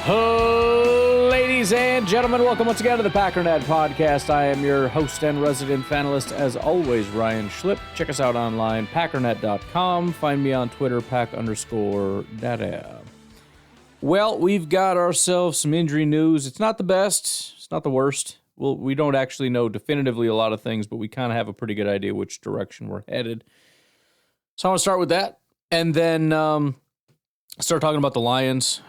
Ladies and gentlemen, welcome once again to the Packernet Podcast. I am your host and resident panelist, as always, Ryan Schlipp. Check us out online, packernet.com. Find me on Twitter, pack_data. Well, we've got ourselves some injury news. It's not the best. It's not the worst. Well, we don't actually know definitively a lot of things, but we kind of have a pretty good idea which direction we're headed. So I want to start with that, and then start talking about the Lions.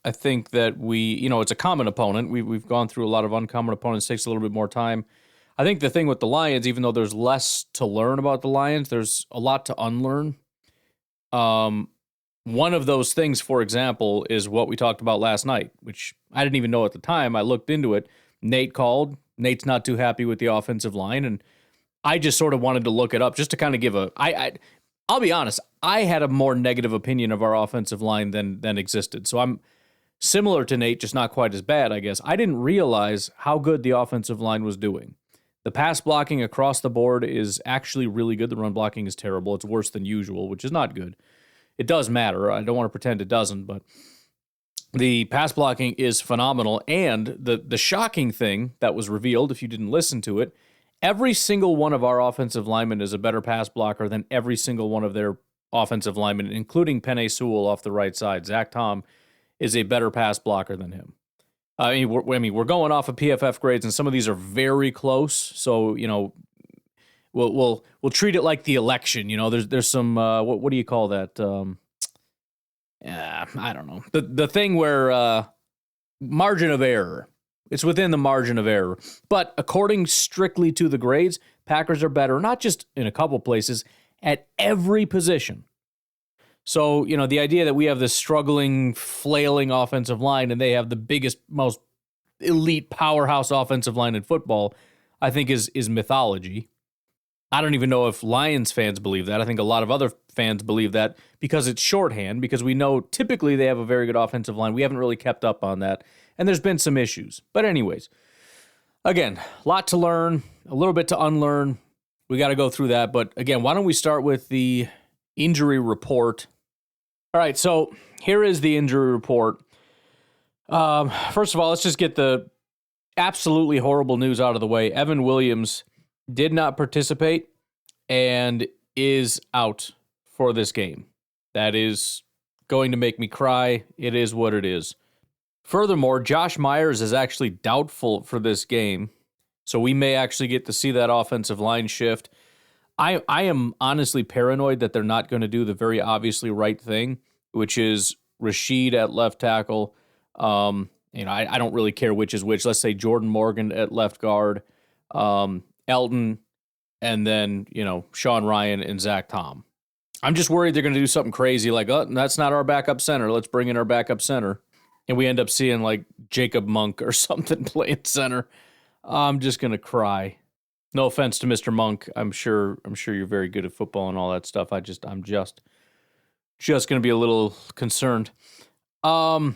I think that it's a common opponent. We've gone through a lot of uncommon opponents. It takes a little bit more time. I think the thing with the Lions, even though there's less to learn about the Lions, there's a lot to unlearn. One of those things, for example, is what we talked about last night, which I didn't even know at the time. I looked into it. Nate called. Nate's not too happy with the offensive line, and I just sort of wanted to look it up just to kind of give I'll be honest, I had a more negative opinion of our offensive line than existed. So I'm similar to Nate, just not quite as bad, I guess. I didn't realize how good the offensive line was doing. The pass blocking across the board is actually really good. The run blocking is terrible. It's worse than usual, which is not good. It does matter. I don't want to pretend it doesn't, but the pass blocking is phenomenal. And the shocking thing that was revealed, if you didn't listen to it, every single one of our offensive linemen is a better pass blocker than every single one of their offensive linemen, including Penei Sewell off the right side. Zach Tom is a better pass blocker than him. We're going off of PFF grades, and some of these are very close. So we'll treat it like the election. There's some what do you call that? I don't know. The thing where margin of error. It's within the margin of error. But according strictly to the grades, Packers are better, not just in a couple places, at every position. So, the idea that we have this struggling, flailing offensive line and they have the biggest, most elite powerhouse offensive line in football, I think is mythology. I don't even know if Lions fans believe that. I think a lot of other fans believe that because it's shorthand, because we know typically they have a very good offensive line. We haven't really kept up on that, and there's been some issues. But anyways, again, a lot to learn, a little bit to unlearn. We got to go through that. But again, why don't we start with the injury report? All right, so here is the injury report. First of all, let's just get the absolutely horrible news out of the way. Evan Williams did not participate and is out for this game. That is going to make me cry. It is what it is. Furthermore, Josh Myers is actually doubtful for this game, so we may actually get to see that offensive line shift. I am honestly paranoid that they're not going to do the very obviously right thing, which is Rashid at left tackle. I don't really care which is which. Let's say Jordan Morgan at left guard, Elton, and then, Sean Ryan and Zach Tom. I'm just worried they're going to do something crazy like, oh, that's not our backup center. Let's bring in our backup center. And we end up seeing like Jacob Monk or something playing center. I'm just going to cry. No offense to Mr. Monk. I'm sure you're very good at football and all that stuff. I'm just going to be a little concerned. So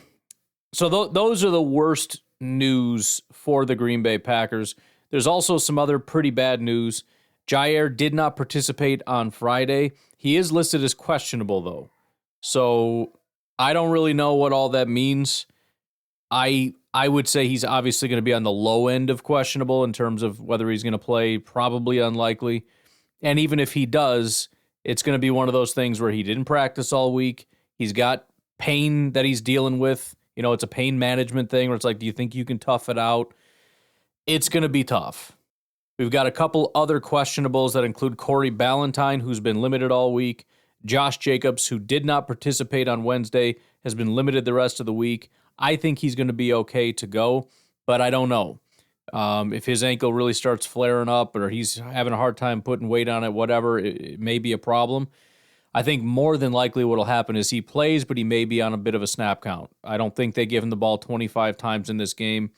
those are the worst news for the Green Bay Packers. There's also some other pretty bad news. Jair did not participate on Friday. He is listed as questionable, though. So I don't really know what all that means. I would say he's obviously going to be on the low end of questionable in terms of whether he's going to play, probably unlikely. And even if he does, it's going to be one of those things where he didn't practice all week. He's got pain that he's dealing with. It's a pain management thing where it's like, do you think you can tough it out? It's going to be tough. We've got a couple other questionables that include Corey Ballantyne, who's been limited all week. Josh Jacobs, who did not participate on Wednesday, has been limited the rest of the week. I think he's going to be okay to go, but I don't know. If his ankle really starts flaring up or he's having a hard time putting weight on it, whatever, it may be a problem. I think more than likely what will happen is he plays, but he may be on a bit of a snap count. I don't think they give him the ball 25 times in this game.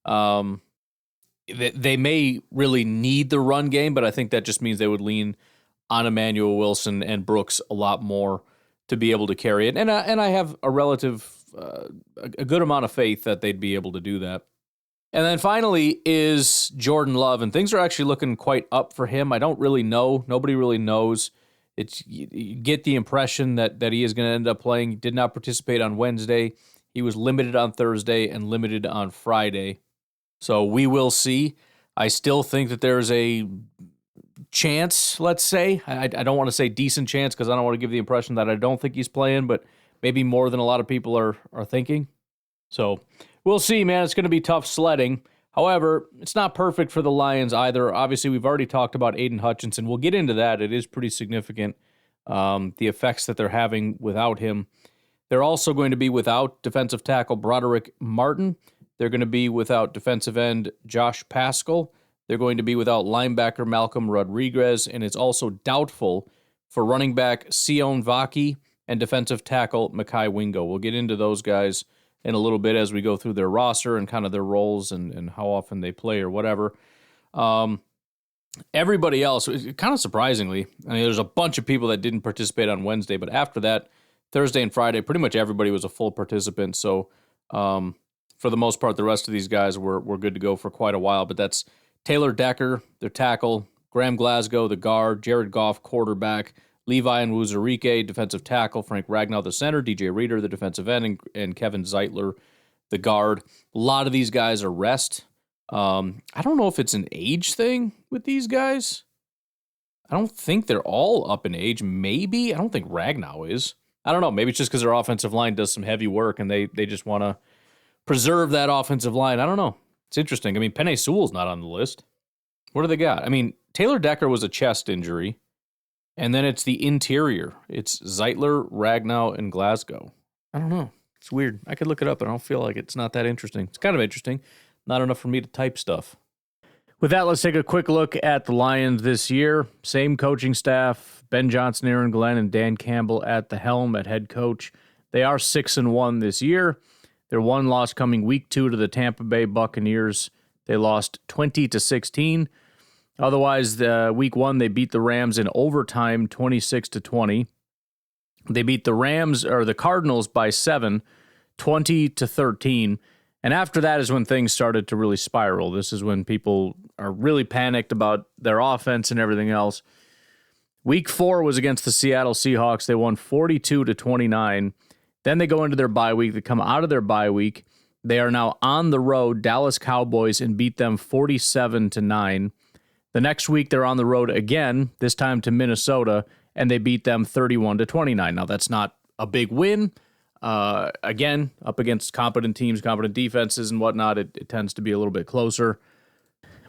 They may really need the run game, but I think that just means they would lean on Emmanuel Wilson and Brooks a lot more to be able to carry it. And I have a good amount of faith that they'd be able to do that. And then finally is Jordan Love, and things are actually looking quite up for him. I don't really know. Nobody really knows. You get the impression that he is going to end up playing. He did not participate on Wednesday. He was limited on Thursday and limited on Friday. So we will see. I still think that there's a chance, let's say. I don't want to say decent chance because I don't want to give the impression that I don't think he's playing, but maybe more than a lot of people are thinking. So we'll see, man. It's going to be tough sledding. However, it's not perfect for the Lions either. Obviously, we've already talked about Aiden Hutchinson. We'll get into that. It is pretty significant, the effects that they're having without him. They're also going to be without defensive tackle Broderick Martin. They're going to be without defensive end Josh Paschal. They're going to be without linebacker Malcolm Rodriguez, and it's also doubtful for running back Sion Vaki and defensive tackle Mekhi Wingo. We'll get into those guys in a little bit as we go through their roster and kind of their roles and how often they play or whatever. Everybody else, kind of surprisingly, I mean, there's a bunch of people that didn't participate on Wednesday, but after that, Thursday and Friday, pretty much everybody was a full participant. So for the most part, the rest of these guys were good to go for quite a while. But that's Taylor Decker, their tackle, Graham Glasgow, the guard, Jared Goff, quarterback, Levi Nwuzurike, defensive tackle, Frank Ragnow, the center, DJ Reader, the defensive end, and Kevin Zeitler, the guard. A lot of these guys are rest. I don't know if it's an age thing with these guys. I don't think they're all up in age. Maybe. I don't think Ragnow is. I don't know. Maybe it's just because their offensive line does some heavy work and they just want to preserve that offensive line. I don't know. It's interesting. I mean, Penei Sewell's not on the list. What do they got? I mean, Taylor Decker was a chest injury. And then it's the interior. It's Zeitler, Ragnow, and Glasgow. I don't know. It's weird. I could look it up, and I don't feel like it's not that interesting. It's kind of interesting. Not enough for me to type stuff. With that, let's take a quick look at the Lions this year. Same coaching staff. Ben Johnson, Aaron Glenn, and Dan Campbell at the helm at head coach. They are 6-1 this year. Their one loss coming week 2 to the Tampa Bay Buccaneers. They lost 20-16. Otherwise, week 1, they beat the Rams in overtime, 26-20. They beat the Cardinals by 7, 20-13. And after that is when things started to really spiral. This is when people are really panicked about their offense and everything else. Week 4 was against the Seattle Seahawks. They won 42-29. Then they go into their bye week. They come out of their bye week. They are now on the road, Dallas Cowboys, and beat them 47-9. The next week, they're on the road again, this time to Minnesota, and they beat them 31-29. Now, that's not a big win. Again, up against competent teams, competent defenses and whatnot, it tends to be a little bit closer.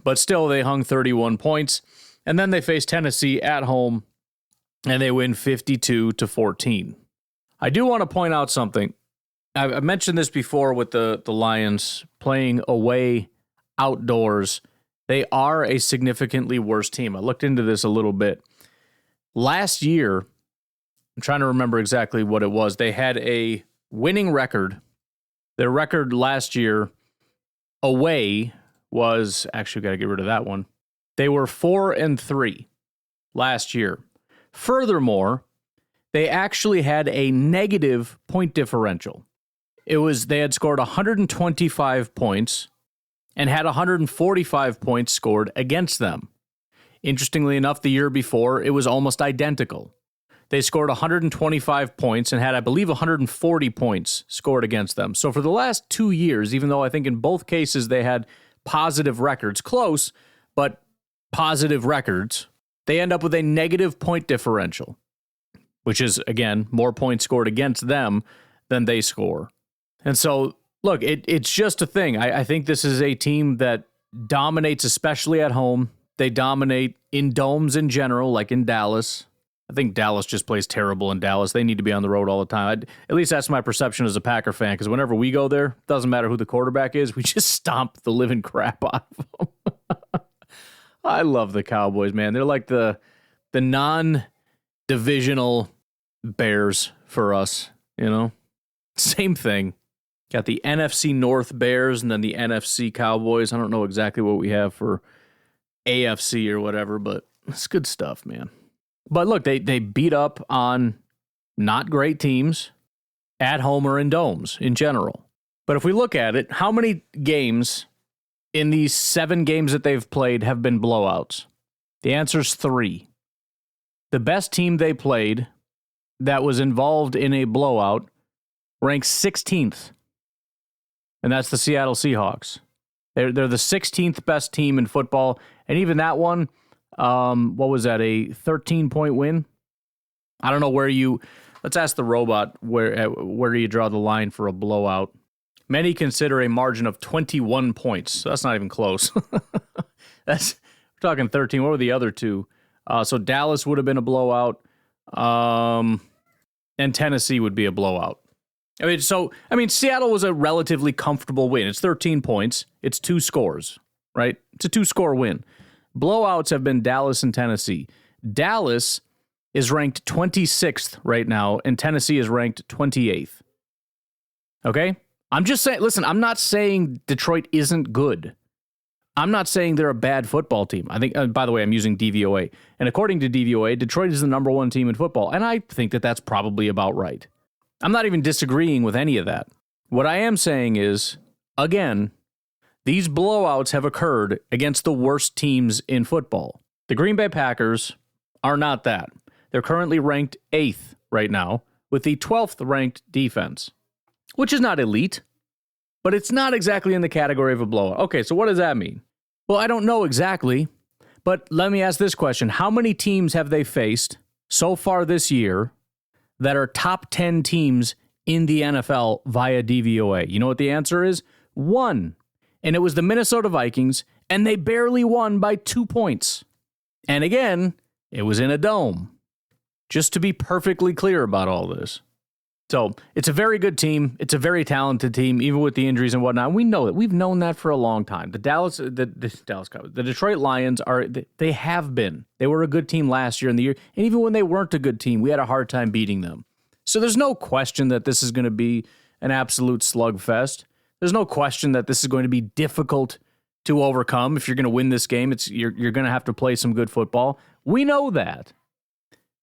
But still, they hung 31 points. And then they face Tennessee at home, and they win 52-14. I do want to point out something. I've mentioned this before with the Lions playing away outdoors. They are a significantly worse team. I looked into this a little bit. Last year, I'm trying to remember exactly what it was. They had a winning record. Their record last year away was, actually got to get rid of that one. They were 4-3 last year. Furthermore, they actually had a negative point differential. They had scored 125 points and had 145 points scored against them. Interestingly enough, the year before, it was almost identical. They scored 125 points and had, I believe, 140 points scored against them. So for the last 2 years, even though I think in both cases they had positive records, close, but positive records, they end up with a negative point differential, which is, again, more points scored against them than they score. And so, look, it's just a thing. I think this is a team that dominates, especially at home. They dominate in domes in general, like in Dallas. I think Dallas just plays terrible in Dallas. They need to be on the road all the time. At least that's my perception as a Packer fan, because whenever we go there, it doesn't matter who the quarterback is, we just stomp the living crap out of them. I love the Cowboys, man. They're like the non-divisional Bears for us, you know? Same thing. Got the NFC North Bears and then the NFC Cowboys. I don't know exactly what we have for AFC or whatever, but it's good stuff, man. But look, they beat up on not great teams at home or in domes in general. But if we look at it, how many games in these 7 games that they've played have been blowouts? The answer is 3. The best team they played that was involved in a blowout ranks 16th and that's the Seattle Seahawks. They're the 16th best team in football, and even that one, what was that, a 13-point win? I don't know where let's ask the robot where do you draw the line for a blowout. Many consider a margin of 21 points, so that's not even close. We're talking 13. What were the other two? So Dallas would have been a blowout, and Tennessee would be a blowout. Seattle was a relatively comfortable win. It's 13 points. It's 2 scores, right? It's a 2-score win. Blowouts have been Dallas and Tennessee. Dallas is ranked 26th right now, and Tennessee is ranked 28th. Okay? I'm just saying, listen, I'm not saying Detroit isn't good. I'm not saying they're a bad football team. I think, by the way, I'm using DVOA. And according to DVOA, Detroit is the number 1 team in football. And I think that that's probably about right. I'm not even disagreeing with any of that. What I am saying is, again, these blowouts have occurred against the worst teams in football. The Green Bay Packers are not that. They're currently ranked 8th right now with the 12th ranked defense, which is not elite, but it's not exactly in the category of a blowout. Okay, so what does that mean? Well, I don't know exactly, but let me ask this question. How many teams have they faced so far this year that are top 10 teams in the NFL via DVOA? You know what the answer is? 1. And it was the Minnesota Vikings, and they barely won by 2 points. And again, it was in a dome. Just to be perfectly clear about all this. So it's a very good team. It's a very talented team, even with the injuries and whatnot. We know that. We've known that for a long time. The Detroit Lions they have been. They were a good team last year in the year. And even when they weren't a good team, we had a hard time beating them. So there's no question that this is going to be an absolute slugfest. There's no question that this is going to be difficult to overcome. If you're going to win this game, you're going to have to play some good football. We know that.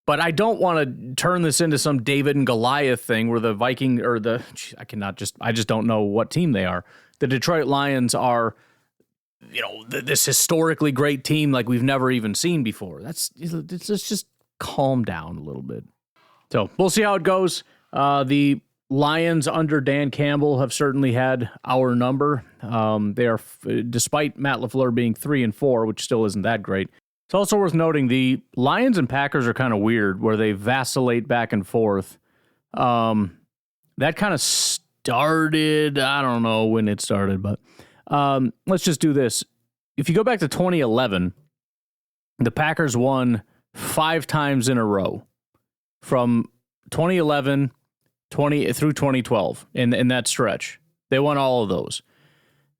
But I don't want to turn this into some David and Goliath thing where the Viking I just don't know what team they are. The Detroit Lions are, this historically great team like we've never even seen before. Let's just calm down a little bit. So we'll see how it goes. The Lions under Dan Campbell have certainly had our number. They are, despite Matt LaFleur being 3-4, which still isn't that great. It's also worth noting the Lions and Packers are kind of weird where they vacillate back and forth. That kind of started, I don't know when it started, but let's just do this. If you go back to 2011, the Packers won 5 times in a row from 2011 through 2012 in that stretch. They won all of those.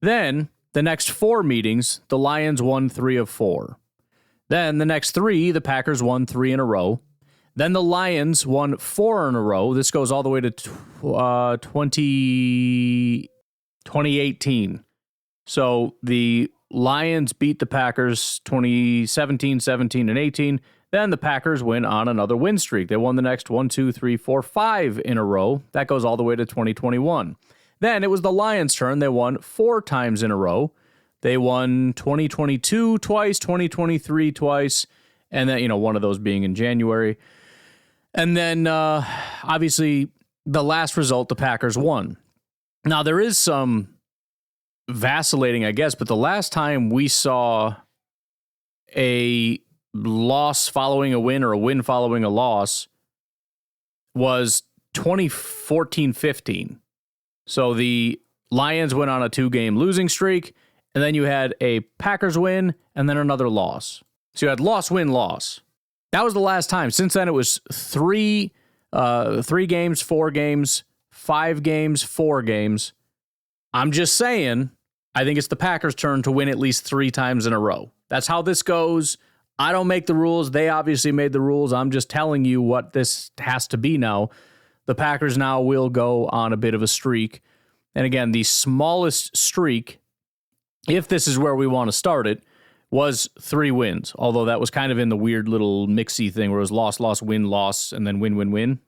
Then the next 4 meetings, the Lions won 3 of 4. Then the next 3, the Packers won 3 in a row. Then the Lions won 4 in a row. This goes all the way to 2018. So the Lions beat the Packers 2017, 17, and 18. Then the Packers went on another win streak. They won the next 1, 2, 3, 4, 5 in a row. That goes all the way to 2021. Then it was the Lions' turn. They won 4 times in a row. They won 2022 twice, 2023 twice, and then, one of those being in January. And then, obviously, the last result, the Packers won. Now, there is some vacillating, I guess, but the last time we saw a loss following a win or a win following a loss was 2014-15. So the Lions went on a 2-game losing streak, and then you had a Packers win, and then another loss. So you had loss, win, loss. That was the last time. Since then, it was 3 games, 4 games, 5 games, 4 games. I'm just saying, I think it's the Packers' turn to win at least 3 times in a row. That's how this goes. I don't make the rules. They obviously made the rules. I'm just telling you what this has to be now. The Packers now will go on a bit of a streak. And again, the smallest streak, if this is where we want to start it, was 3 wins, although that was kind of in the weird little mixy thing where it was loss, win, loss, and then win.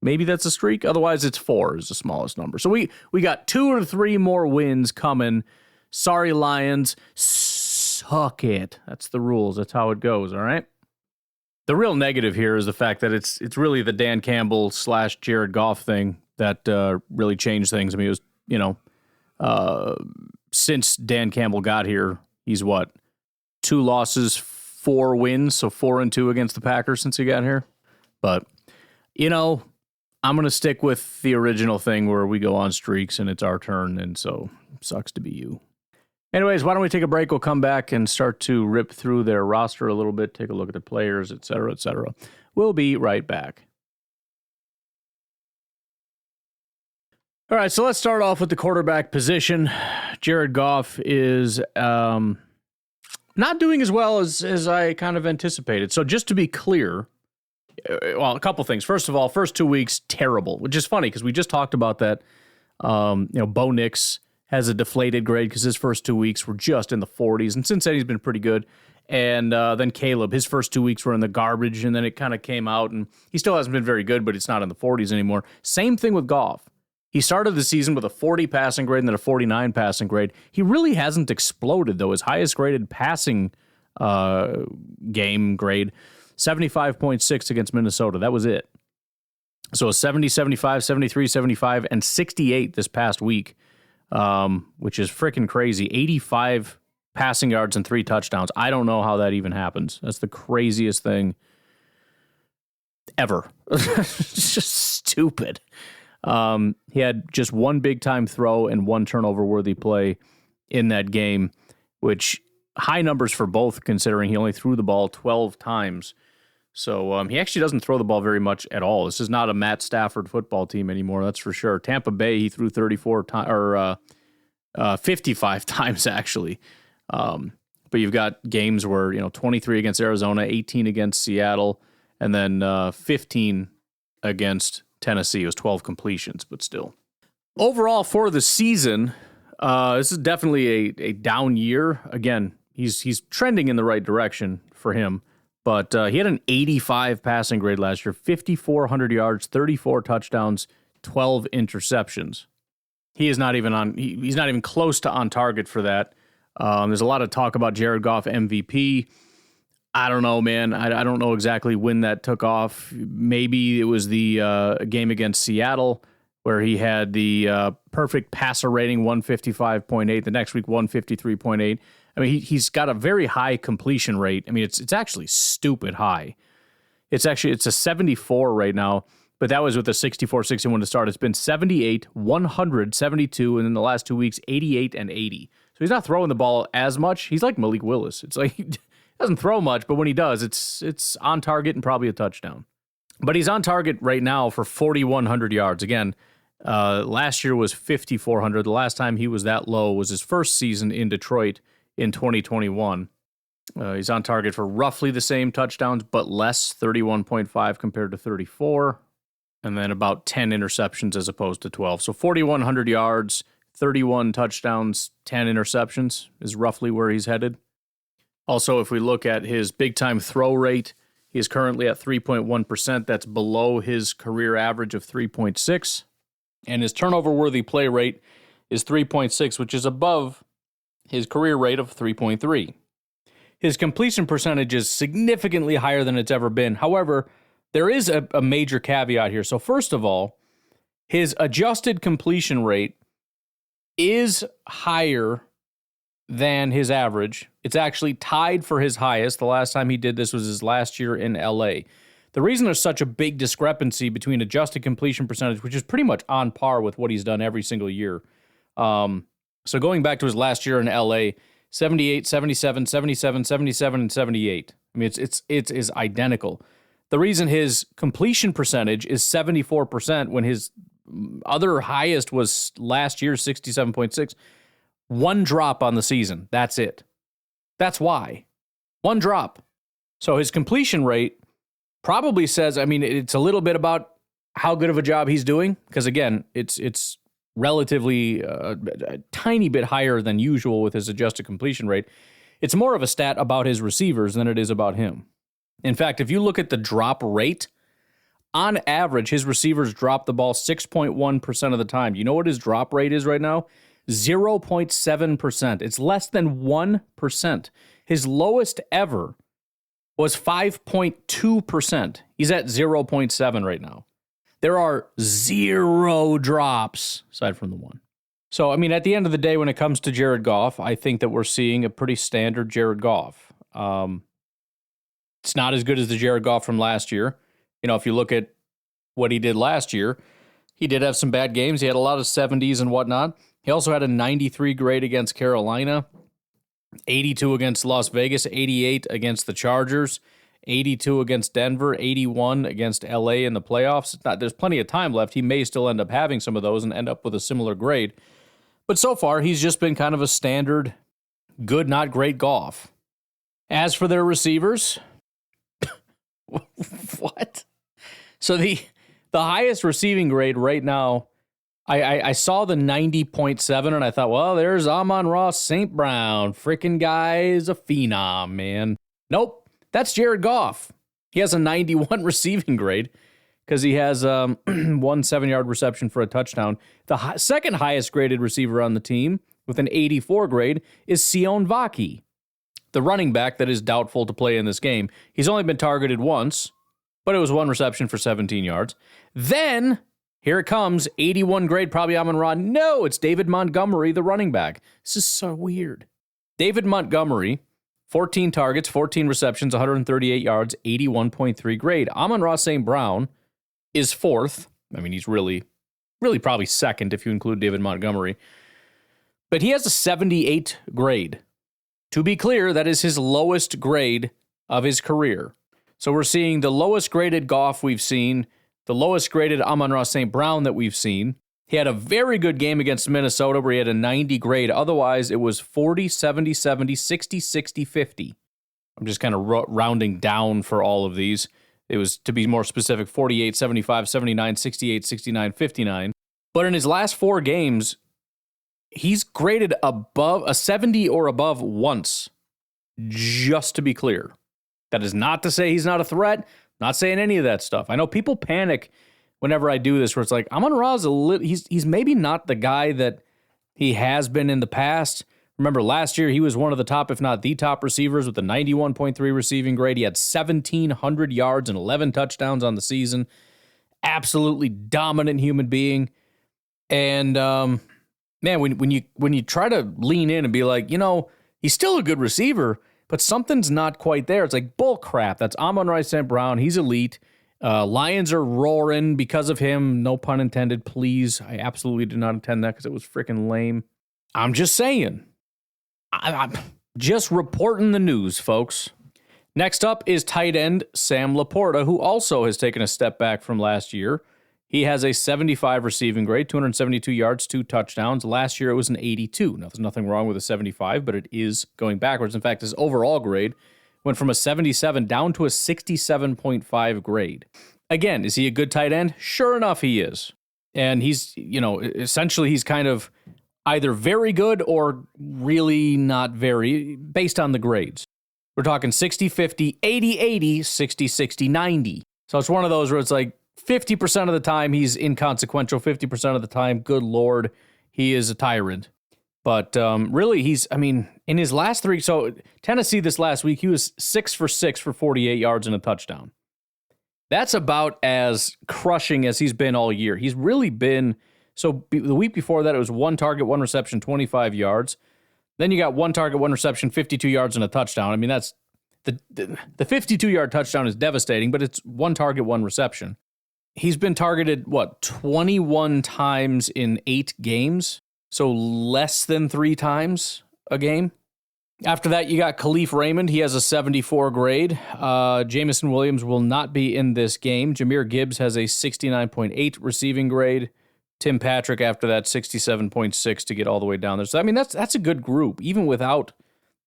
Maybe that's a streak. Otherwise, it's 4 is the smallest number. So we got 2 or 3 more wins coming. Sorry, Lions. Suck it. That's the rules. That's how it goes, all right? The real negative here is the fact that it's really the Dan Campbell / Jared Goff thing that really changed things. I mean, it was, Since Dan Campbell got here, he's 2 losses, 4 wins, so 4-2 against the Packers since he got here. But, I'm going to stick with the original thing where we go on streaks and it's our turn, and so sucks to be you. Anyways, why don't we take a break? We'll come back and start to rip through their roster a little bit, take a look at the players, et cetera, et cetera. We'll be right back. All right, so let's start off with the quarterback position. Jared Goff is not doing as well as I kind of anticipated. So just to be clear, a couple things. First of all, first 2 weeks, terrible, which is funny because we just talked about that. Bo Nix has a deflated grade because his first 2 weeks were just in the 40s, and since then he's been pretty good. And then Caleb, his first 2 weeks were in the garbage, and then it kind of came out, and he still hasn't been very good, but it's not in the 40s anymore. Same thing with Goff. He started the season with a 40 passing grade and then a 49 passing grade. He really hasn't exploded, though. His highest graded passing game grade, 75.6 against Minnesota. That was it. So 70, 75, 73, 75, and 68 this past week, which is freaking crazy. 85 passing yards and 3 touchdowns. I don't know how that even happens. That's the craziest thing ever. It's just stupid. He had just 1 big-time throw and 1 turnover-worthy play in that game, which high numbers for both, considering he only threw the ball 12 times. So he actually doesn't throw the ball very much at all. This is not a Matt Stafford football team anymore, that's for sure. Tampa Bay, he threw 55 times, actually. But you've got games where, 23 against Arizona, 18 against Seattle, and then 15 against Tennessee. It was 12 completions, but still. Overall, for the season, this is definitely a down year. Again, he's trending in the right direction for him, but he had an 85 passing grade last year, 5,400 yards, 34 touchdowns, 12 interceptions. He is not even he's not even close to on target for that. There's a lot of talk about Jared Goff MVP. I don't know, man. I don't know exactly when that took off. Maybe it was the game against Seattle where he had the perfect passer rating, 155.8. The next week, 153.8. I mean, he's got a very high completion rate. I mean, it's actually stupid high. It's a 74 right now, but that was with a 64-61 to start. It's been 78, 100, 72, and in the last 2 weeks, 88 and 80. So he's not throwing the ball as much. He's like Malik Willis. It's like he doesn't throw much, but when he does, it's on target and probably a touchdown. But he's on target right now for 4,100 yards. Again, last year was 5,400. The last time he was that low was his first season in Detroit in 2021. He's on target for roughly the same touchdowns, but less, 31.5 compared to 34, and then about 10 interceptions as opposed to 12. So 4,100 yards, 31 touchdowns, 10 interceptions is roughly where he's headed. Also, if we look at his big-time throw rate, he is currently at 3.1%. That's below his career average of 3.6. And his turnover-worthy play rate is 3.6, which is above his career rate of 3.3. His completion percentage is significantly higher than it's ever been. However, there is a major caveat here. So first of all, his adjusted completion rate is higher than his average. It's actually tied for his highest. The last time he did this was his last year in LA. The reason there's such a big discrepancy between adjusted completion percentage, which is pretty much on par with what he's done every single year. So going back to his last year in LA, 78, 77, 77, 77, and 78. I mean, it is identical. The reason his completion percentage is 74% when his other highest was last year, 67.6. One drop on the season. That's it. That's why. One drop. So his completion rate probably says, I mean, it's a little bit about how good of a job he's doing, because again, it's relatively a tiny bit higher than usual with his adjusted completion rate. It's more of a stat about his receivers than it is about him. In fact, if you look at the drop rate, on average, his receivers drop the ball 6.1% of the time. You know what his drop rate is right now? 0.7%. It's less than 1%. His lowest ever was 5.2%. He's at 0.7 right now. There are 0 drops, aside from the one. So, I mean, at the end of the day, when it comes to Jared Goff, I think that we're seeing a pretty standard Jared Goff. It's not as good as the Jared Goff from last year. You know, if you look at what he did last year, he did have some bad games. He had a lot of 70s and whatnot. He also had a 93 grade against Carolina, 82 against Las Vegas, 88 against the Chargers, 82 against Denver, 81 against LA in the playoffs. There's plenty of time left. He may still end up having some of those and end up with a similar grade. But so far, he's just been kind of a standard, good, not great Goff. As for their receivers, what? So the highest receiving grade right now, I saw the 90.7, and I thought, well, there's Amon-Ra St. Brown. Freaking guy is a phenom, man. Nope, that's Jared Goff. He has a 91 receiving grade because he has one 7-yard reception for a touchdown. The second highest graded receiver on the team with an 84 grade is Sion Vaki, the running back that is doubtful to play in this game. He's only been targeted once, but it was one reception for 17 yards. Then, here it comes, 81 grade, probably Amon-Ra. No, it's David Montgomery, the running back. This is so weird. David Montgomery, 14 targets, 14 receptions, 138 yards, 81.3 grade. Amon-Ra St. Brown is fourth. I mean, he's really probably second if you include David Montgomery. But he has a 78 grade. To be clear, that is his lowest grade of his career. So we're seeing the lowest graded Goff we've seen, the lowest graded Amon-Ra St. Brown that we've seen. He had a very good game against Minnesota where he had a 90 grade. Otherwise, it was 40, 70, 70, 60, 60, 50. I'm just kind of rounding down for all of these. It was, to be more specific, 48, 75, 79, 68, 69, 59. But in his last 4 games, he's graded above a 70 or above once, just to be clear. That is not to say he's not a threat, not saying any of that stuff. I know people panic whenever I do this, where it's like, Amon-Ra's he's maybe not the guy that he has been in the past. Remember, last year, he was one of the top, if not the top receivers with a 91.3 receiving grade. He had 1,700 yards and 11 touchdowns on the season. Absolutely dominant human being. And, man, when you try to lean in and be like, you know, he's still a good receiver, but something's not quite there. It's like, bull crap. That's Amon-Ra St. Brown. He's elite. Lions are roaring because of him. No pun intended, please. I absolutely did not intend that because it was freaking lame. I'm just saying. I'm just reporting the news, folks. Next up is tight end Sam Laporta, who also has taken a step back from last year. He has a 75 receiving grade, 272 yards, 2 touchdowns. Last year, it was an 82. Now, there's nothing wrong with a 75, but it is going backwards. In fact, his overall grade went from a 77 down to a 67.5 grade. Again, is he a good tight end? Sure enough, he is. And he's, you know, essentially he's kind of either very good or really not very, based on the grades. We're talking 60-50, 80-80, 60-60, 90. So it's one of those where it's like 50% of the time he's inconsequential, 50% of the time, good Lord, he is a tyrant. But really, in his last 3, so Tennessee this last week, he was 6 for 6 for 48 yards and a touchdown. That's about as crushing as he's been all year. He's really been, so the week before that, it was 1 target, 1 reception, 25 yards. Then you got 1 target, 1 reception, 52 yards and a touchdown. I mean, that's, the 52-yard touchdown is devastating, but it's 1 target, 1 reception. He's been targeted, 21 times in 8 games? So less than 3 times a game. After that, you got Khalif Raymond. He has a 74 grade. Jamison Williams will not be in this game. Jahmyr Gibbs has a 69.8 receiving grade. Tim Patrick, after that, 67.6 to get all the way down there. So, I mean, that's a good group. Even without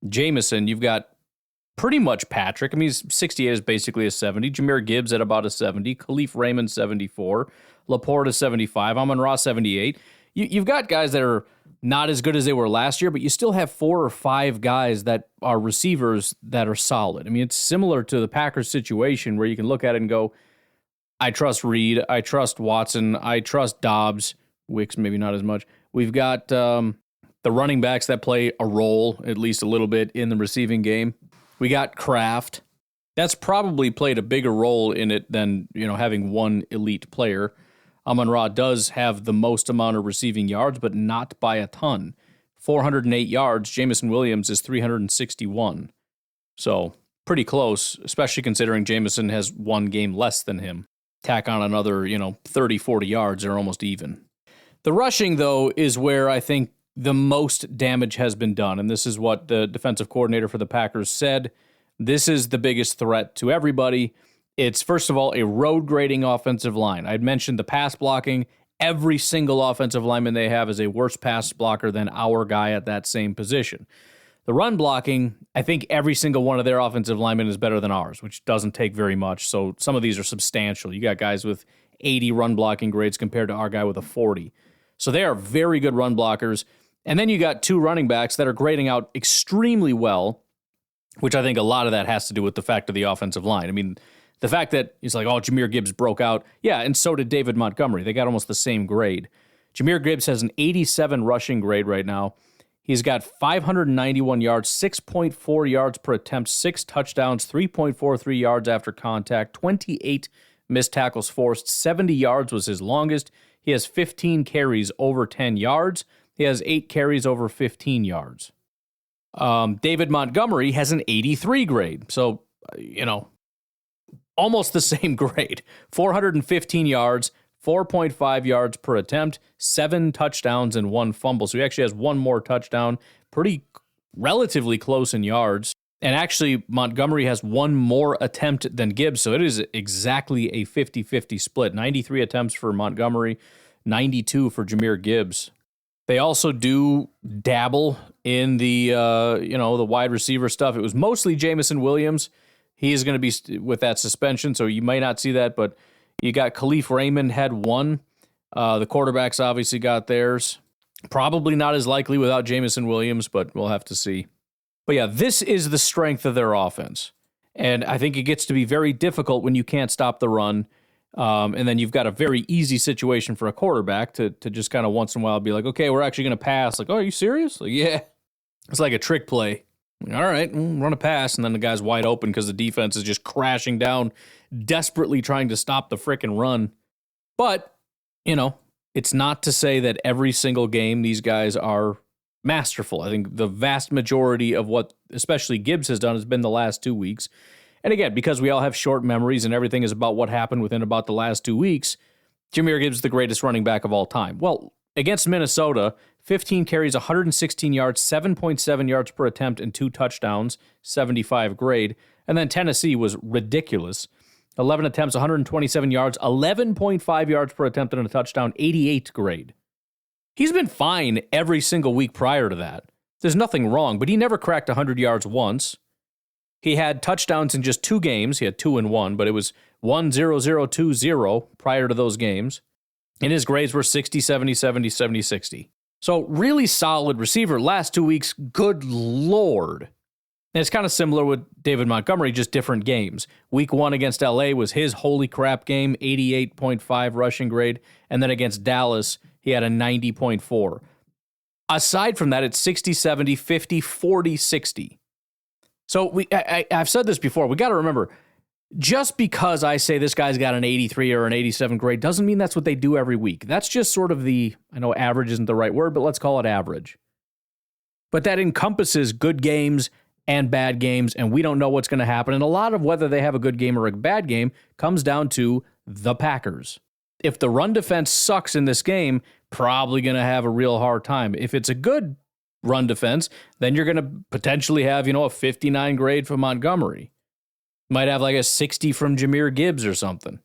Jamison, you've got pretty much Patrick. I mean, he's 68 is basically a 70. Jahmyr Gibbs at about a 70. Khalif Raymond, 74. Laporta, 75. Amon-Ra, 78. You've got guys that are not as good as they were last year, but you still have 4 or 5 guys that are receivers that are solid. I mean, it's similar to the Packers situation where you can look at it and go, I trust Reed, I trust Watson, I trust Dobbs, Wicks maybe not as much. We've got the running backs that play a role, at least a little bit, in the receiving game. We got Kraft. That's probably played a bigger role in it than, having one elite player. Amon-Ra does have the most amount of receiving yards, but not by a ton. 408 yards. Jameson Williams is 361. So pretty close, especially considering Jameson has one game less than him. Tack on another, 30, 40 yards, they're almost even. The rushing, though, is where I think the most damage has been done, and this is what the defensive coordinator for the Packers said. This is the biggest threat to everybody. It's, first of all, a road-grading offensive line. I'd mentioned the pass blocking. Every single offensive lineman they have is a worse pass blocker than our guy at that same position. The run blocking, I think every single one of their offensive linemen is better than ours, which doesn't take very much. So some of these are substantial. You got guys with 80 run blocking grades compared to our guy with a 40. So they are very good run blockers. And then you got two running backs that are grading out extremely well, which I think a lot of that has to do with the fact of the offensive line. I mean, the fact that he's like, oh, Jahmyr Gibbs broke out. Yeah, and so did David Montgomery. They got almost the same grade. Jahmyr Gibbs has an 87 rushing grade right now. He's got 591 yards, 6.4 yards per attempt, 6 touchdowns, 3.43 yards after contact, 28 missed tackles forced, 70 yards was his longest. He has 15 carries over 10 yards. He has 8 carries over 15 yards. David Montgomery has an 83 grade. So, almost the same grade. 415 yards, 4.5 yards per attempt, 7 touchdowns, and 1 fumble. So he actually has 1 more touchdown. Pretty relatively close in yards. And actually, Montgomery has 1 more attempt than Gibbs. So it is exactly a 50-50 split. 93 attempts for Montgomery, 92 for Jahmyr Gibbs. They also do dabble in the wide receiver stuff. It was mostly Jameson Williams. He is going to be with that suspension, so you might not see that, but you got Khalif Raymond had 1. The quarterbacks obviously got theirs. Probably not as likely without Jameson Williams, but we'll have to see. But yeah, this is the strength of their offense. And I think it gets to be very difficult when you can't stop the run. And then you've got a very easy situation for a quarterback to just kind of once in a while be like, okay, we're actually going to pass. Like, oh, are you serious? Like, yeah. It's like a trick play. All right, run a pass, and then the guy's wide open because the defense is just crashing down, desperately trying to stop the frickin' run. But, it's not to say that every single game these guys are masterful. I think the vast majority of what especially Gibbs has done has been the last 2 weeks. And again, because we all have short memories and everything is about what happened within about the last 2 weeks, Jahmyr Gibbs is the greatest running back of all time. Well, against Minnesota, 15 carries, 116 yards, 7.7 yards per attempt, and 2 touchdowns, 75 grade. And then Tennessee was ridiculous. 11 attempts, 127 yards, 11.5 yards per attempt, and a touchdown, 88 grade. He's been fine every single week prior to that. There's nothing wrong, but he never cracked 100 yards once. He had touchdowns in just 2 games. He had 2 in 1, but it was 1-0-0-2-0 prior to those games. And his grades were 60, 70, 70, 70, 60. So really solid receiver. Last 2 weeks, good Lord. And it's kind of similar with David Montgomery, just different games. Week 1 against LA was his holy crap game, 88.5 rushing grade. And then against Dallas, he had a 90.4. Aside from that, it's 60, 70, 50, 40, 60. So I've said this before. We got to remember, just because I say this guy's got an 83 or an 87 grade doesn't mean that's what they do every week. That's just sort of I know average isn't the right word, but let's call it average. But that encompasses good games and bad games, and we don't know what's going to happen. And a lot of whether they have a good game or a bad game comes down to the Packers. If the run defense sucks in this game, probably going to have a real hard time. If it's a good run defense, then you're going to potentially have, a 59 grade from Montgomery. Might have like a 60 from Jahmyr Gibbs or something,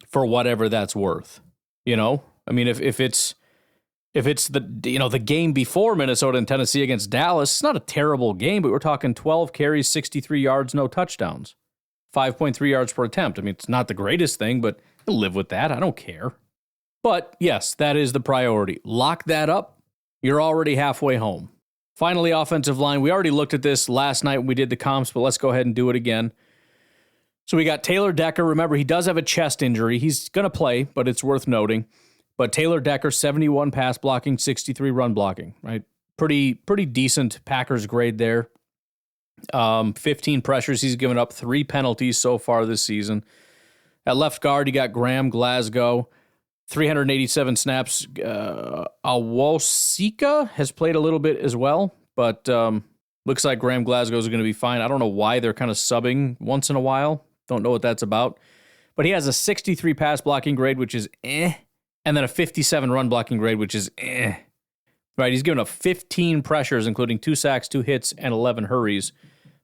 for whatever that's worth. I mean, if it's the game before Minnesota and Tennessee against Dallas, it's not a terrible game, but we're talking 12 carries, 63 yards, no touchdowns, 5.3 yards per attempt. I mean, it's not the greatest thing, but I'll live with that. I don't care. But yes, that is the priority. Lock that up. You're already halfway home. Finally, offensive line. We already looked at this last night when we did the comps, but let's go ahead and do it again. So we got Taylor Decker. Remember, he does have a chest injury. He's going to play, but it's worth noting. But Taylor Decker, 71 pass blocking, 63 run blocking, right? Pretty decent Packers grade there. 15 pressures. He's given up 3 penalties so far this season. At left guard, you got Graham Glasgow. 387 snaps. Awosika has played a little bit as well, but looks like Graham Glasgow is going to be fine. I don't know why they're kind of subbing once in a while. Don't know what that's about. But he has a 63 pass blocking grade, which is and then a 57 run blocking grade, which is Right, he's given up 15 pressures, including 2 sacks, 2 hits, and 11 hurries.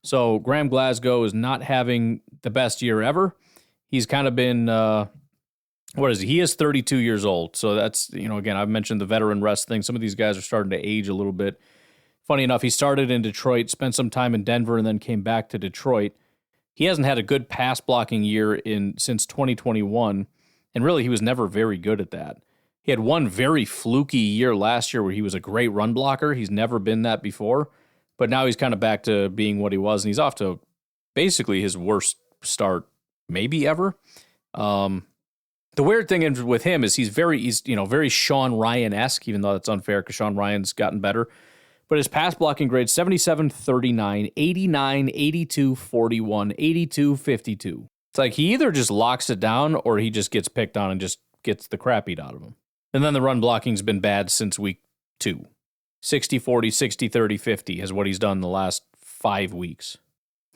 So Graham Glasgow is not having the best year ever. He's kind of been, what is he? He is 32 years old. So that's, again, I've mentioned the veteran rest thing. Some of these guys are starting to age a little bit. Funny enough, he started in Detroit, spent some time in Denver, and then came back to Detroit. He hasn't had a good pass blocking year since 2021, and really he was never very good at that. He had one very fluky year last year where he was a great run blocker. He's never been that before, but now he's kind of back to being what he was, and he's off to basically his worst start maybe ever. The weird thing with him is he's very Sean Ryan-esque, even though that's unfair because Sean Ryan's gotten better. But his pass blocking grade, 77, 39, 89, 82, 41, 82, 52. It's like he either just locks it down or he just gets picked on and just gets the crap beat out of him. And then the run blocking's been bad since week 2. 60, 40, 60, 30, 50 is what he's done the last 5 weeks.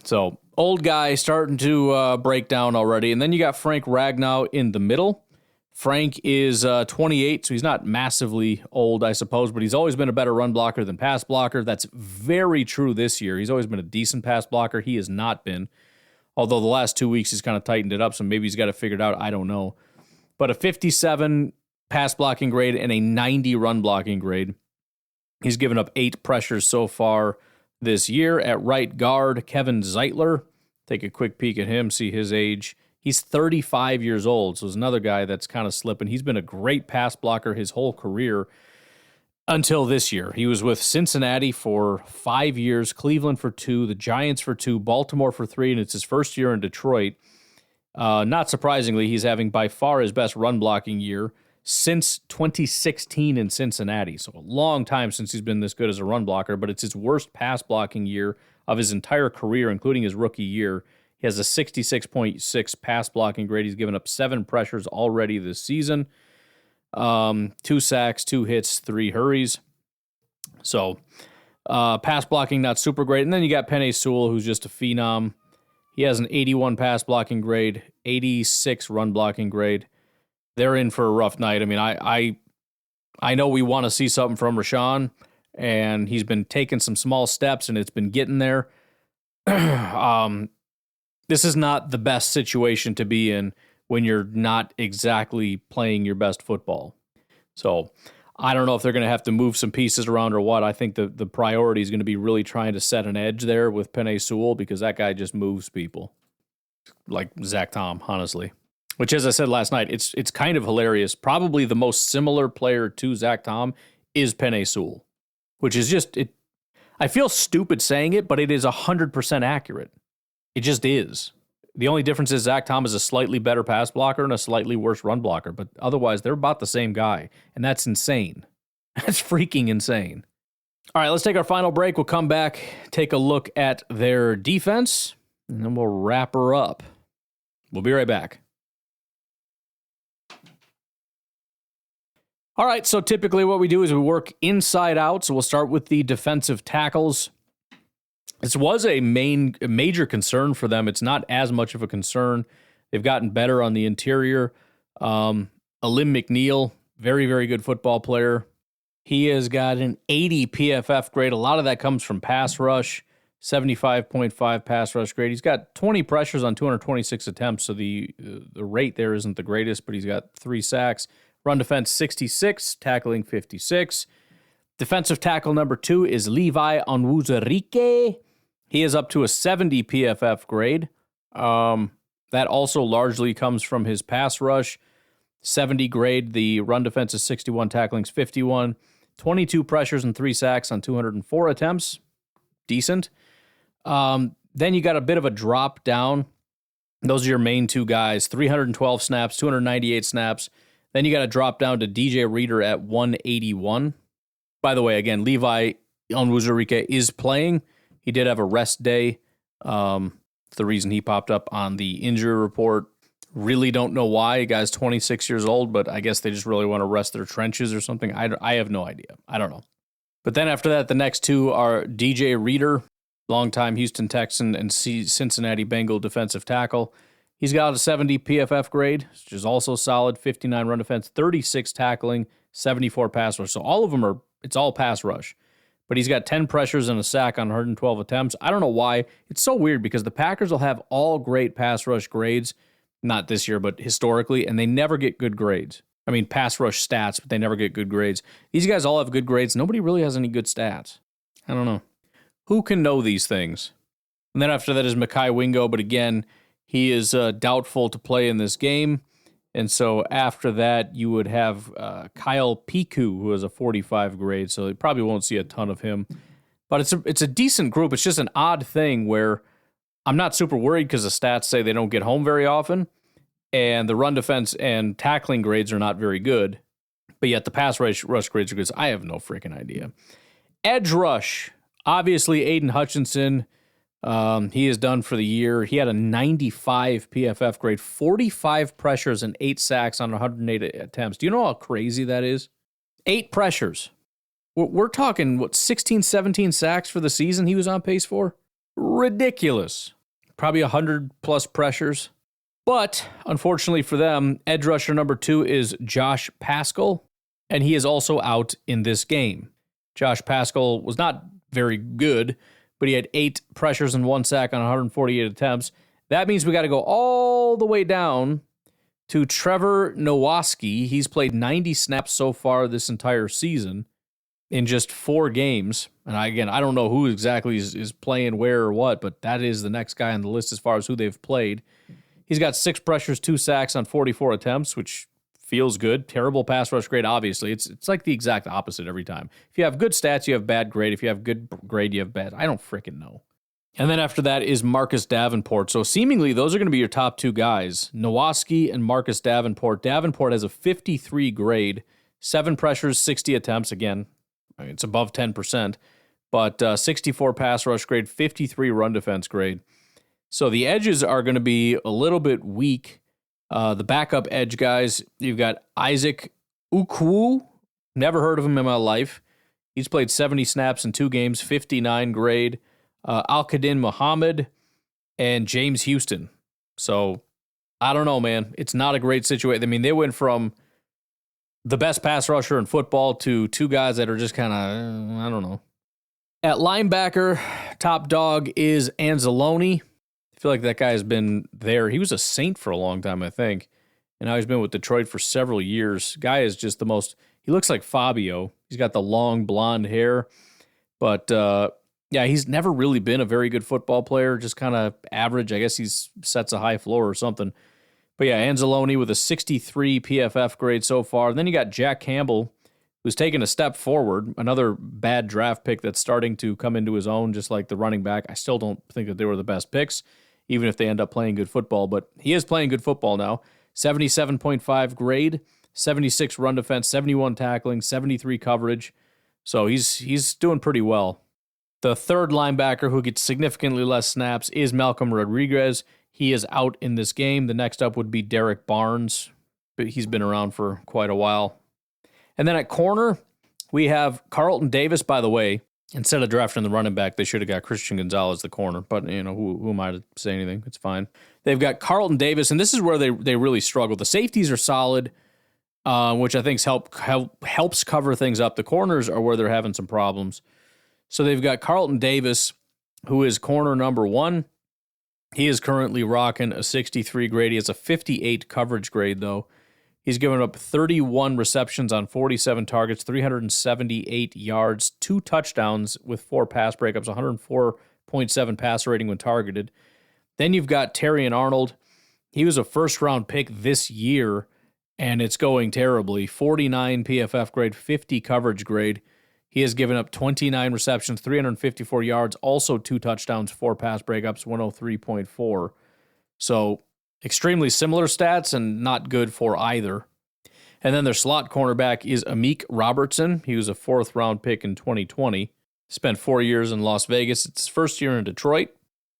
So, old guy starting to break down already. And then you got Frank Ragnow in the middle. Frank is 28, so he's not massively old, I suppose, but he's always been a better run blocker than pass blocker. That's very true this year. He's always been a decent pass blocker. He has not been. Although the last 2 weeks he's kind of tightened it up, so maybe he's got it figured out. I don't know. But a 57 pass blocking grade and a 90 run blocking grade. He's given up 8 pressures so far this year. At right guard, Kevin Zeitler. Take a quick peek at him, see his age. He's 35 years old, so he's another guy that's kind of slipping. He's been a great pass blocker his whole career until this year. He was with Cincinnati for 5 years, Cleveland for 2, the Giants for 2, Baltimore for 3, and it's his first year in Detroit. Not surprisingly, he's having by far his best run blocking year since 2016 in Cincinnati. So a long time since he's been this good as a run blocker, but it's his worst pass blocking year of his entire career, including his rookie year. He has a 66.6 pass blocking grade. He's given up 7 pressures already this season. 2 sacks, 2 hits, 3 hurries. So pass blocking, not super great. And then you got Penei Sewell, who's just a phenom. He has an 81 pass blocking grade, 86 run blocking grade. They're in for a rough night. I mean, I know we want to see something from Rashawn, and he's been taking some small steps, and it's been getting there. This is not the best situation to be in when you're not exactly playing your best football. So I don't know if they're going to have to move some pieces around or what. I think the priority is going to be really trying to set an edge there with Penei Sewell because that guy just moves people. Like Zach Tom, honestly. Which, as I said last night, it's kind of hilarious. Probably the most similar player to Zach Tom is Penei Sewell. Which is just, I feel stupid saying it, but it is 100% accurate. It just is. The only difference is Zach Tom is a slightly better pass blocker and a slightly worse run blocker, but otherwise they're about the same guy, and that's insane. That's freaking insane. All right, let's take our final break. We'll come back, take a look at their defense, and then we'll wrap her up. We'll be right back. All right, so typically what we do is we work inside out, so we'll start with the defensive tackles. This was a major concern for them. It's not as much of a concern. They've gotten better on the interior. Alim McNeil, very, very good football player. He has got an 80 PFF grade. A lot of that comes from pass rush, 75.5 pass rush grade. He's got 20 pressures on 226 attempts, so the rate there isn't the greatest, but he's got 3 sacks. Run defense, 66, tackling 56. Defensive tackle number 2 is Levi Onwuzurike. He is up to a 70 PFF grade. That also largely comes from his pass rush. 70 grade. The run defense is 61, tackling's 51. 22 pressures and 3 sacks on 204 attempts. Decent. Then you got a bit of a drop down. Those are your main 2 guys. 312 snaps, 298 snaps. Then you got to drop down to DJ Reader at 181. By the way, again, Levi Onwuzurike is playing. He did have a rest day. It's the reason he popped up on the injury report. Really don't know why. Guy's 26 years old, but I guess they just really want to rest their trenches or something. I have no idea. I don't know. But then after that, the next two are DJ Reader, longtime Houston Texan and Cincinnati Bengal defensive tackle. He's got a 70 PFF grade, which is also solid, 59 run defense, 36 tackling, 74 pass rush. So all of them it's all pass rush. But he's got 10 pressures and a sack on 112 attempts. I don't know why. It's so weird because the Packers will have all great pass rush grades, not this year, but historically, and they never get good grades. I mean, pass rush stats, but they never get good grades. These guys all have good grades. Nobody really has any good stats. I don't know. Who can know these things? And then after that is Mekhi Wingo, but again, he is doubtful to play in this game. And so after that, you would have Kyle Piku, who has a 45 grade, so you probably won't see a ton of him. But it's a decent group. It's just an odd thing where I'm not super worried because the stats say they don't get home very often, and the run defense and tackling grades are not very good, but yet the pass rush grades are good. So I have no freaking idea. Edge rush, obviously Aiden Hutchinson. He is done for the year. He had a 95 PFF grade, 45 pressures and 8 sacks on 108 attempts. Do you know how crazy that is? 8 pressures. We're talking, 16, 17 sacks for the season he was on pace for? Ridiculous. Probably 100-plus pressures. But, unfortunately for them, edge rusher number 2 is Josh Paschal, and he is also out in this game. Josh Paschal was not very good, but he had 8 pressures and 1 sack on 148 attempts. That means we got to go all the way down to Trevor Nowaski. He's played 90 snaps so far this entire season in just 4 games. And I don't know who exactly is playing where or what, but that is the next guy on the list as far as who they've played. He's got 6 pressures, 2 sacks on 44 attempts, which feels good. Terrible pass rush grade, obviously. It's like the exact opposite every time. If you have good stats, you have bad grade. If you have good grade, you have bad. I don't freaking know. And then after that is Marcus Davenport. So seemingly those are going to be your top 2 guys, Nowaski and Marcus Davenport. Davenport has a 53 grade, 7 pressures, 60 attempts. Again, it's above 10%, but 64 pass rush grade, 53 run defense grade. So the edges are going to be a little bit weak. The backup edge guys, you've got Isaac Ukwu. Never heard of him in my life. He's played 70 snaps in 2 games, 59 grade. Al-Qadin Muhammad and James Houston. So I don't know, man. It's not a great situation. I mean, they went from the best pass rusher in football to 2 guys that are just kind of, I don't know. At linebacker, top dog is Anzalone. I feel like that guy has been there. He was a Saint for a long time, I think. And now he's been with Detroit for several years. Guy is just the most, he looks like Fabio. He's got the long blonde hair. But, yeah, he's never really been a very good football player, just kind of average. I guess he sets a high floor or something. But, yeah, Anzalone with a 63 PFF grade so far. And then you got Jack Campbell, who's taken a step forward, another bad draft pick that's starting to come into his own, just like the running back. I still don't think that they were the best picks, even if they end up playing good football. But he is playing good football now. 77.5 grade, 76 run defense, 71 tackling, 73 coverage. So he's doing pretty well. The third linebacker who gets significantly less snaps is Malcolm Rodriguez. He is out in this game. The next up would be Derek Barnes, but he's been around for quite a while. And then at corner, we have Carlton Davis. By the way, instead of drafting the running back, they should have got Christian Gonzalez, the corner. But, you know, who am I to say anything? It's fine. They've got Carlton Davis, and this is where they really struggle. The safeties are solid, which I think helps cover things up. The corners are where they're having some problems. So they've got Carlton Davis, who is corner number 1. He is currently rocking a 63 grade. He has a 58 coverage grade, though. He's given up 31 receptions on 47 targets, 378 yards, 2 touchdowns with 4 pass breakups, 104.7 passer rating when targeted. Then you've got Terrion Arnold. He was a first-round pick this year, and it's going terribly. 49 PFF grade, 50 coverage grade. He has given up 29 receptions, 354 yards, also 2 touchdowns, 4 pass breakups, 103.4. So extremely similar stats and not good for either. And then their slot cornerback is Amik Robertson. He was a 4th-round pick in 2020. Spent 4 years in Las Vegas. It's his first year in Detroit.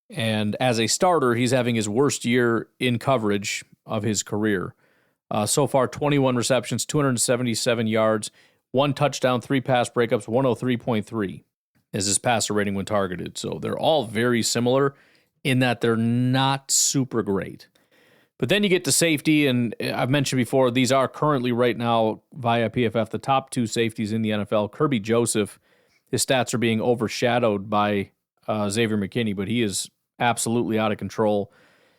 And as a starter, he's having his worst year in coverage of his career. So far, 21 receptions, 277 yards, 1 touchdown, 3 pass breakups, 103.3 is his passer rating when targeted. So they're all very similar in that they're not super great. But then you get to safety, and I've mentioned before, these are currently right now via PFF the top 2 safeties in the NFL. Kirby Joseph, his stats are being overshadowed by Xavier McKinney, but he is absolutely out of control.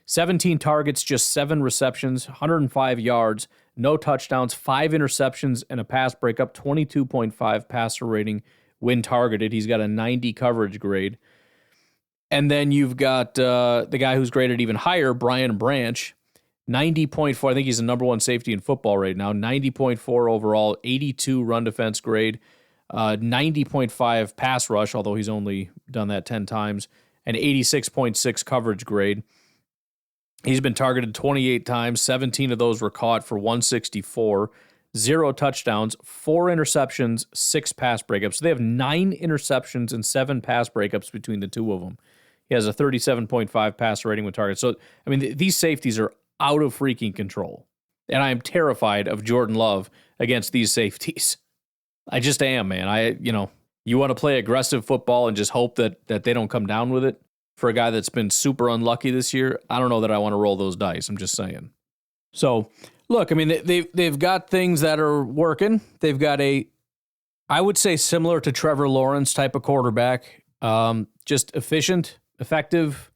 17 targets, just 7 receptions, 105 yards, no touchdowns, 5 interceptions, and a pass breakup, 22.5 passer rating when targeted. He's got a 90 coverage grade. And then you've got the guy who's graded even higher, Brian Branch, 90.4. I think he's the number 1 safety in football right now. 90.4 overall, 82 run defense grade, 90.5 pass rush, although he's only done that 10 times, and 86.6 coverage grade. He's been targeted 28 times. 17 of those were caught for 164, 0 touchdowns, 4 interceptions, 6 pass breakups. So they have 9 interceptions and 7 pass breakups between the 2 of them. He has a 37.5 passer rating with targets. So, I mean, these safeties are out of freaking control. And I am terrified of Jordan Love against these safeties. I just am, man. You want to play aggressive football and just hope that they don't come down with it. For a guy that's been super unlucky this year, I don't know that I want to roll those dice. I'm just saying. So, look, I mean, they've got things that are working. They've got I would say similar to Trevor Lawrence type of quarterback, just efficient, effective,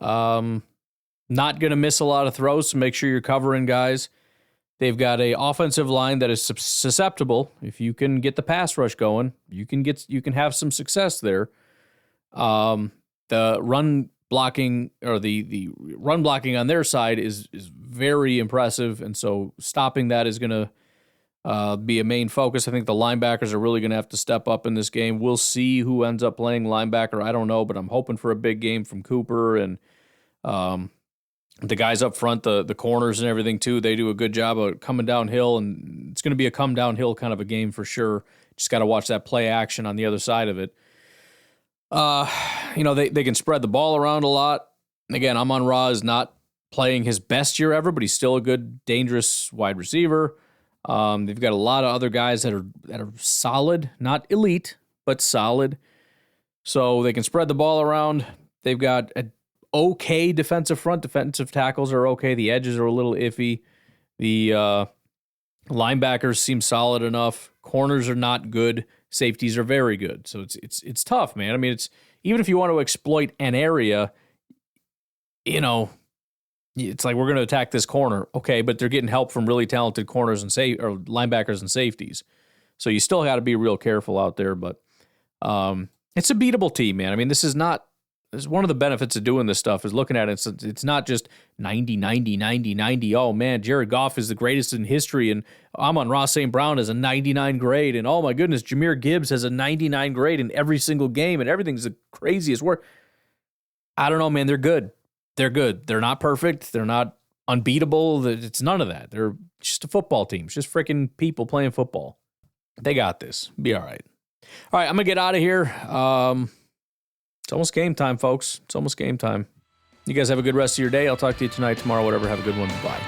not going to miss a lot of throws, so make sure you're covering guys. They've got a offensive line that is susceptible. If you can get the pass rush going, you can have some success there. The run blocking or the run blocking on their side is very impressive, and so stopping that is going to be a main focus. I think the linebackers are really going to have to step up in this game. We'll see who ends up playing linebacker. I don't know, but I'm hoping for a big game from Cooper and the guys up front, the corners and everything too. They do a good job of coming downhill, and it's going to be a come downhill kind of a game for sure. Just got to watch that play action on the other side of it. They can spread the ball around a lot. Again, Amon-Ra is not playing his best year ever, but he's still a good, dangerous wide receiver. They've got a lot of other guys that are solid, not elite, but solid. So they can spread the ball around. They've got a okay defensive front. Defensive tackles are okay. The edges are a little iffy. The linebackers seem solid enough. Corners are not good. Safeties are very good. So it's tough, man. I mean, it's even if you want to exploit an area, it's like we're going to attack this corner. Okay, but they're getting help from really talented corners and or linebackers and safeties. So you still got to be real careful out there, but it's a beatable team, man. I mean, this is one of the benefits of doing this stuff is looking at it. It's not just 90, 90, 90, 90. Oh, man, Jared Goff is the greatest in history, and Amon-Ra St. Brown has a 99 grade, and oh, my goodness, Jahmyr Gibbs has a 99 grade in every single game, and everything's the craziest work. I don't know, man. They're good. They're good. They're not perfect. They're not unbeatable. It's none of that. They're just a football team. It's just freaking people playing football. They got this. Be all right. All right, I'm going to get out of here. It's almost game time, folks. It's almost game time. You guys have a good rest of your day. I'll talk to you tonight, tomorrow, whatever. Have a good one. Bye.